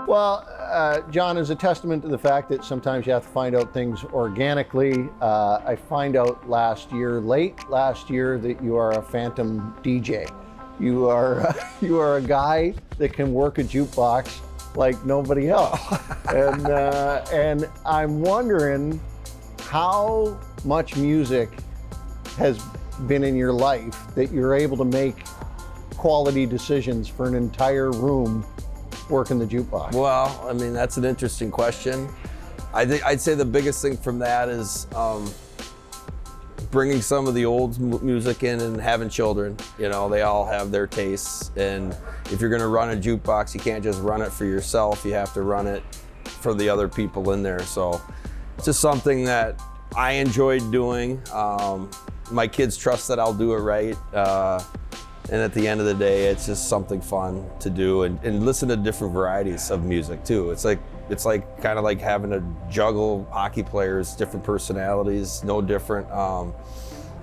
Well, John, is a testament to the fact that sometimes you have to find out things organically. I find out late last year, that you are a phantom DJ. You are a guy that can work a jukebox like nobody else. And I'm wondering how much music has been in your life that you're able to make quality decisions for an entire room working the jukebox. Well, I mean, that's an interesting question. I'd say the biggest thing from that is bringing some of the old music in and having children. You know, they all have their tastes, and if you're gonna run a jukebox, you can't just run it for yourself, you have to run it for the other people in there. So it's just something that I enjoyed doing. My kids trust that I'll do it right. And at the end of the day, it's just something fun to do and listen to different varieties of music too. It's like kind of like having to juggle hockey players, different personalities, no different,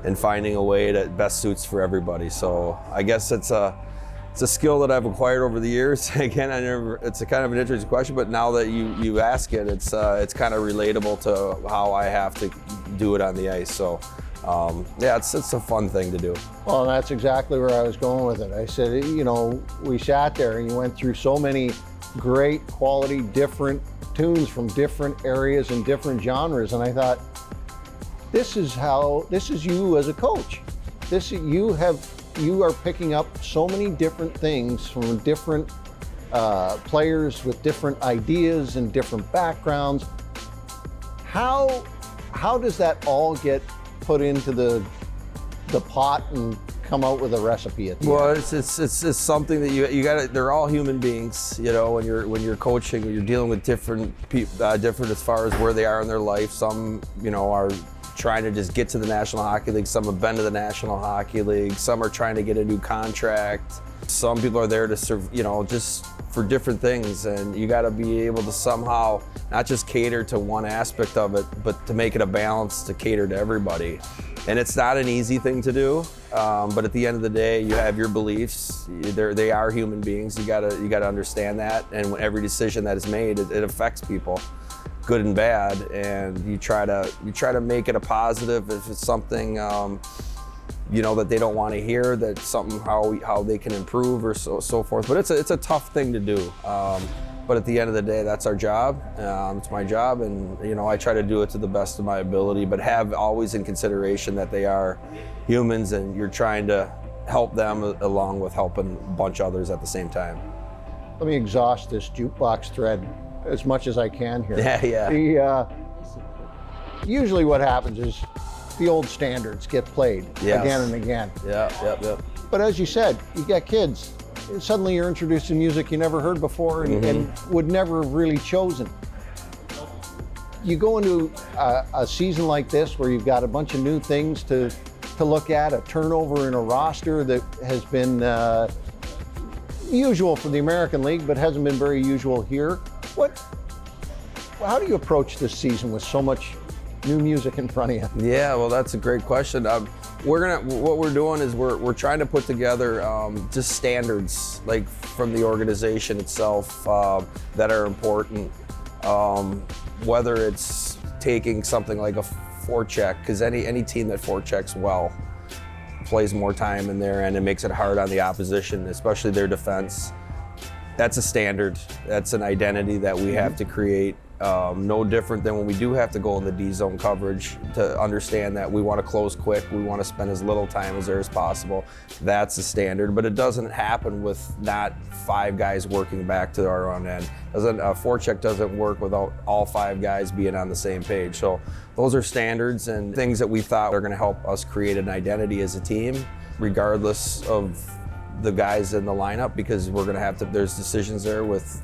and finding a way that best suits for everybody. So I guess it's a skill that I've acquired over the years. Again, it's a kind of an interesting question, but now that you ask it, it's kind of relatable to how I have to do it on the ice. So. Yeah, it's a fun thing to do. Well, that's exactly where I was going with it. I said, you know, we sat there and you went through so many great quality, different tunes from different areas and different genres. And I thought, this is you as a coach. You are picking up so many different things from different players with different ideas and different backgrounds. How does that all get put into the pot and come out with a recipe at the end? It's something that you got. They're all human beings, you know. When you're coaching, you're dealing with different people, different as far as where they are in their life. Some, you know, are trying to just get to the National Hockey League. Some have been to the National Hockey League. Some are trying to get a new contract. Some people are there to serve, you know, just for different things, and you got to be able to somehow not just cater to one aspect of it, but to make it a balance to cater to everybody. And it's not an easy thing to do, but at the end of the day, you have your beliefs. They are human beings. You gotta understand that, and every decision that is made, it affects people, good and bad. And you try to make it a positive. If it's something you know, that they don't want to hear, that something how they can improve or so forth. But it's a tough thing to do. But at the end of the day, that's our job. It's my job, and you know, I try to do it to the best of my ability, but have always in consideration that they are humans, and you're trying to help them along with helping a bunch of others at the same time. Let me exhaust this jukebox thread as much as I can here. Yeah. Usually what happens is the old standards get played again and again. Yeah. But as you said, you got kids. Suddenly you're introduced to music you never heard before and would never have really chosen. You go into a season like this where you've got a bunch of new things to look at, a turnover in a roster that has been usual for the American League, but hasn't been very usual here. How do you approach this season with so much new music in front of you? Yeah, well, that's a great question. What we're doing is we're trying to put together just standards, like from the organization itself, that are important. Whether it's taking something like a forecheck, because any team that forechecks well plays more time in there, and it makes it hard on the opposition, especially their defense. That's a standard. That's an identity that we have to create. No different than when we do have to go in the D-zone coverage, to understand that we want to close quick, we want to spend as little time as there is possible. That's the standard, but it doesn't happen with not 5 guys working back to our own end. Forecheck doesn't work without all 5 guys being on the same page. So those are standards and things that we thought are going to help us create an identity as a team, regardless of the guys in the lineup, because we're going to have to, there's decisions there with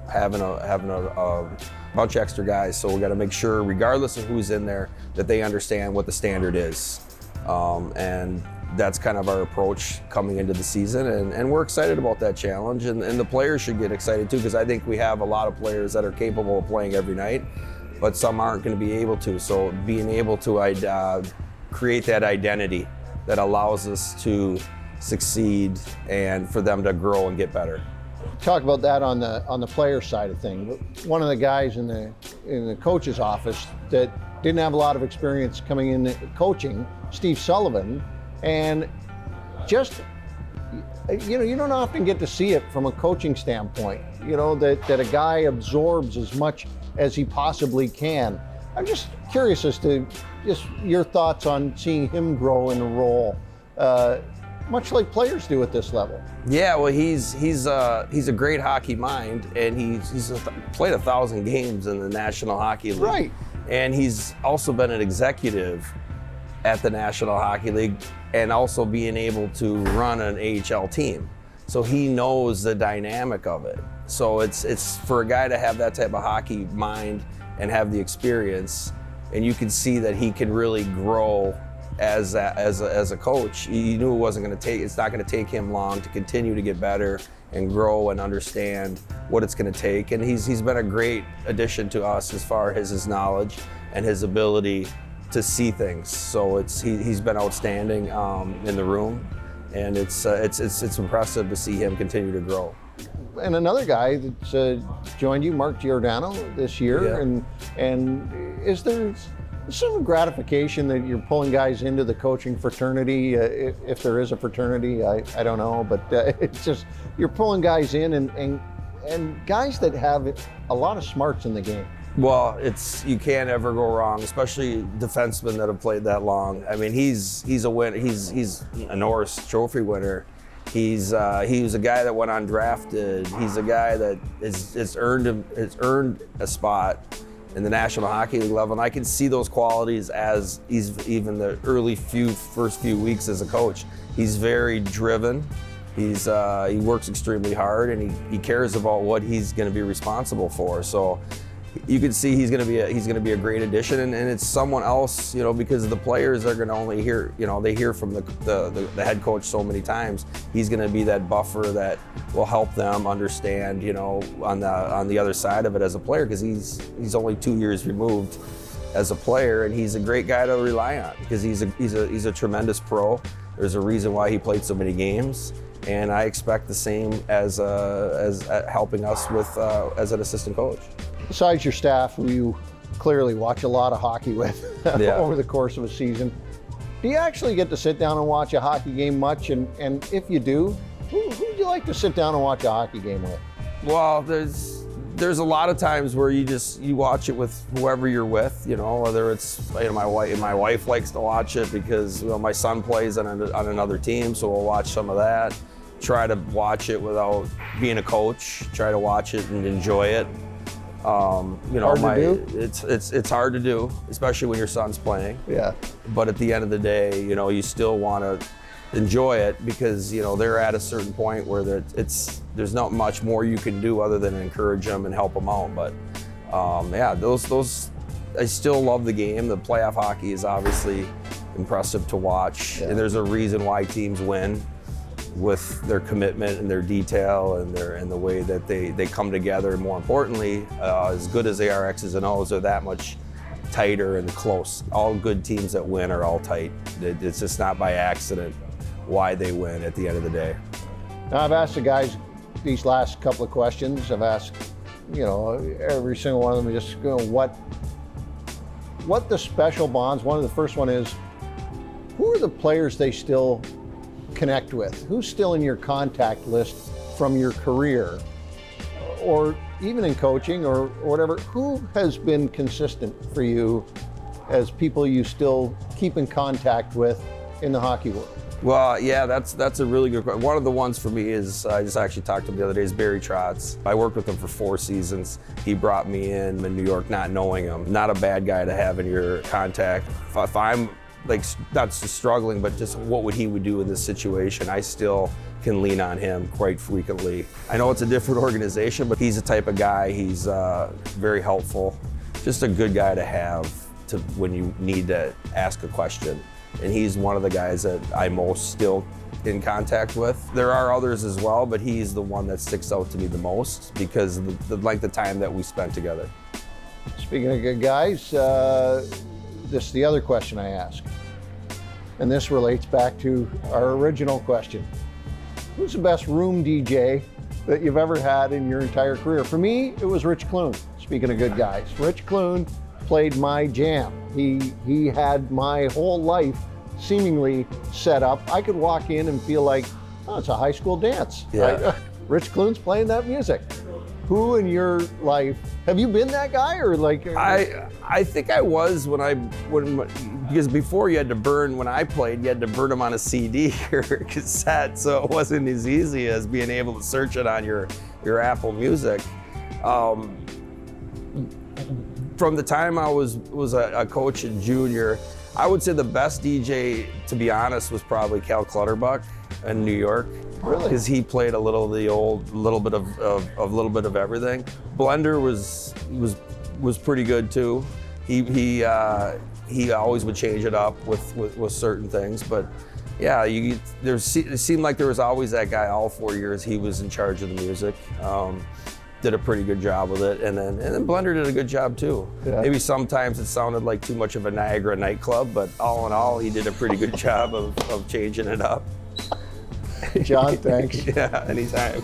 having a bunch of extra guys, so we got to make sure, regardless of who's in there, that they understand what the standard is, and that's kind of our approach coming into the season, and we're excited about that challenge, and the players should get excited too, because I think we have a lot of players that are capable of playing every night, but some aren't going to be able to. So being able to create that identity that allows us to succeed and for them to grow and get better. Talk about that on the player side of things. One of the guys in the coach's office that didn't have a lot of experience coming in coaching, Steve Sullivan, and just, you don't often get to see it from a coaching standpoint, that a guy absorbs as much as he possibly can. I'm just curious as to just your thoughts on seeing him grow in a role, much like players do at this level. Yeah, well, he's a great hockey mind, and he's played 1,000 games in the National Hockey League. Right. And he's also been an executive at the National Hockey League, and also being able to run an AHL team. So he knows the dynamic of it. So it's for a guy to have that type of hockey mind and have the experience, and you can see that he can really grow as a coach. You knew it's not going to take him long to continue to get better and grow and understand what it's going to take. And he's been a great addition to us as far as his knowledge and his ability to see things. So he's been outstanding in the room, and it's impressive to see him continue to grow. And another guy that's joined you, Mark Giordano, this year, Yeah. and is there some gratification that you're pulling guys into the coaching fraternity, if there is a fraternity? I don't know, but it's just you're pulling guys in and guys that have a lot of smarts in the game. Well, you can't ever go wrong, especially defensemen that have played that long. I mean, he's a winner. He's a Norris Trophy winner. He was a guy that went undrafted. He's a guy that has earned a spot in the National Hockey League level, and I can see those qualities as even the first few weeks as a coach. He's very driven. He works extremely hard, and he cares about what he's going to be responsible for. So you can see he's going to be a great addition, and it's someone else, because the players are going to only hear, they hear from the head coach so many times. He's going to be that buffer that will help them understand, on the other side of it as a player, because he's only 2 years removed as a player, and he's a great guy to rely on because he's a tremendous pro. There's a reason why he played so many games, and I expect the same as helping us with as an assistant coach. Besides your staff, who you clearly watch a lot of hockey with over the course of a season, do you actually get to sit down and watch a hockey game much? And if you do, who do you like to sit down and watch a hockey game with? Well, there's a lot of times where you watch it with whoever you're with, whether it's my wife likes to watch it because my son plays on another team, so we'll watch some of that. Try to watch it without being a coach. Try to watch it and enjoy it. It's hard to do, especially when your son's playing. Yeah. But at the end of the day, you still want to enjoy it because they're at a certain point where there's not much more you can do other than encourage them and help them out. But those I still love the game. The playoff hockey is obviously impressive to watch, and there's a reason why teams win with their commitment and their detail and the way that they come together. And more importantly, as good as they are X's and O's, they're that much tighter and close. All good teams that win are all tight. It's just not by accident why they win at the end of the day. Now, I've asked the guys these last couple of questions. I've asked, every single one of them just what the special bonds. One of the first one is, who are the players they still connect with? Who's still in your contact list from your career, or even in coaching or whatever? Who has been consistent for you as people you still keep in contact with in the hockey world? Well, yeah, that's a really good question. One of the ones for me is, I just actually talked to him the other day, is Barry Trotz. I worked with him for 4 seasons. He brought me in New York not knowing him. Not a bad guy to have in your contact. If I'm not just struggling, but just what he would do in this situation, I still can lean on him quite frequently. I know it's a different organization, but he's the type of guy, he's very helpful. Just a good guy to have when you need to ask a question. And he's one of the guys that I'm most still in contact with. There are others as well, but he's the one that sticks out to me the most because of the length of time that we spent together. Speaking of good guys, this is the other question I ask. And this relates back to our original question. Who's the best room DJ that you've ever had in your entire career? For me, it was Rich Clune. Speaking of good guys, Rich Clune played my jam. He had my whole life seemingly set up. I could walk in and feel like, oh, it's a high school dance. Yeah. Rich Clune's playing that music. Who in your life, have you been that guy or like? I think I was because before you had to burn, when I played, you had to burn them on a CD or a cassette, so it wasn't as easy as being able to search it on your Apple Music. From the time I was a coach in junior, I would say the best DJ, to be honest, was probably Cal Clutterbuck in New York. Really? Because he played a little of the old, little bit of everything. Blender was pretty good too. He always would change it up with certain things, but yeah, it seemed like there was always that guy. All 4 years he was in charge of the music. Did a pretty good job with it, and then Blender did a good job too. Yeah. Maybe sometimes it sounded like too much of a Niagara nightclub, but all in all, he did a pretty good job of changing it up. John, thanks. Yeah, anytime.